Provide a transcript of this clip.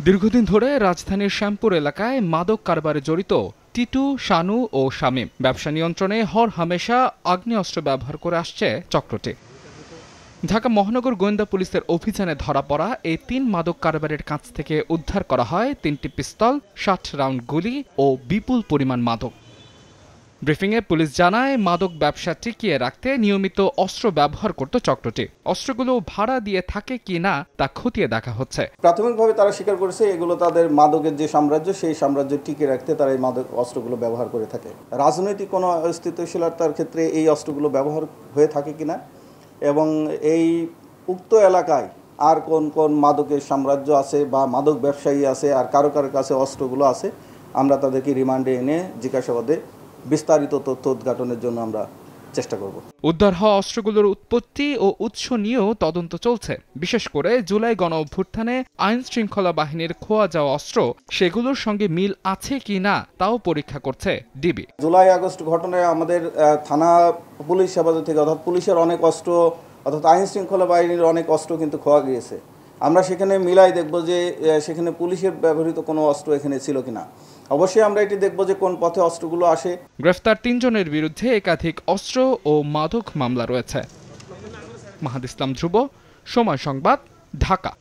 দীর্ঘদিন ধরে রাজধানীর শ্যামপুর এলাকায় মাদক কারবারে জড়িত টিটু, শানু ও শামীম ব্যবসা নিয়ন্ত্রণে হরহামেশা আগ্নেয়াস্ত্র ব্যবহার করে আসছে চক্রটি। ঢাকা মহানগর গোয়েন্দা পুলিশের অভিযানে ধরা পড়া এই ৩ মাদক কারবারির কাছ থেকে উদ্ধার করা হয় ৩টি পিস্তল, ৬০ রাউন্ড গুলি ও বিপুল পরিমাণ মাদক। ব্রিফিংয়ে পুলিশ জানায়, মাদক ব্যবসা টিকিয়ে রাখতে নিয়মিত অস্ত্র ব্যবহার করত চক্রটি। অস্ত্রগুলো ভাড়া দিয়ে থাকে কি না তা খতিয়ে দেখা হচ্ছে। প্রাথমিকভাবে তারা স্বীকার করেছে এগুলো তাদের মাদকের যে সাম্রাজ্য, সেই সাম্রাজ্য টিকিয়ে রাখতে তারা এই মাদক অস্ত্রগুলো ব্যবহার করে থাকে। রাজনৈতিক কোনো স্থিতিশীলতার ক্ষেত্রে এই অস্ত্রগুলো ব্যবহার হয়ে থাকে কিনা এবং এই উক্ত এলাকায় আর কোন কোন মাদকের সাম্রাজ্য আছে বা মাদক ব্যবসায়ী আছে আর কারো কারো কাছে অস্ত্রগুলো আছে, আমরা তাদেরকে রিমান্ডে এনে জিজ্ঞাসাবাদে বিস্তারিত তথ্য উদ্ঘাটনের জন্য আমরা চেষ্টা করব। উদ্ধার হওয়া অস্ত্রগুলোর উৎপত্তি ও উৎস নিয়েও তদন্ত চলছে। বিশেষ করে জুলাই গণ অভ্যুত্থানে আইন শৃঙ্খলা বাহিনীর খোয়া যাওয়া অস্ত্র, সেগুলোর সঙ্গে মিল আছে কি না তাও পরীক্ষা করছে ডিবি। জুলাই আগস্ট ঘটনায় আমাদের থানা পুলিশ হেফাজত থেকে অর্থাৎ পুলিশের অনেক অস্ত্র অর্থাৎ আইন শৃঙ্খলা বাহিনীর অনেক অস্ত্র কিন্তু খোয়া গিয়েছে। আমরা সেখানে মিলাই দেখব যে সেখানে পুলিশের ব্যবহৃত কোনো অস্ত্র এখানে ছিল কিনা। অবশ্যই আমরা এটি দেখব যে কোন পথে অস্ত্রগুলো আসে। গ্রেফতার ৩ জনের বিরুদ্ধে একাধিক অস্ত্র ও মাদক মামলা রয়েছে। মাহাদ ইসলাম ধ্রুব, সময় সংবাদ, ঢাকা।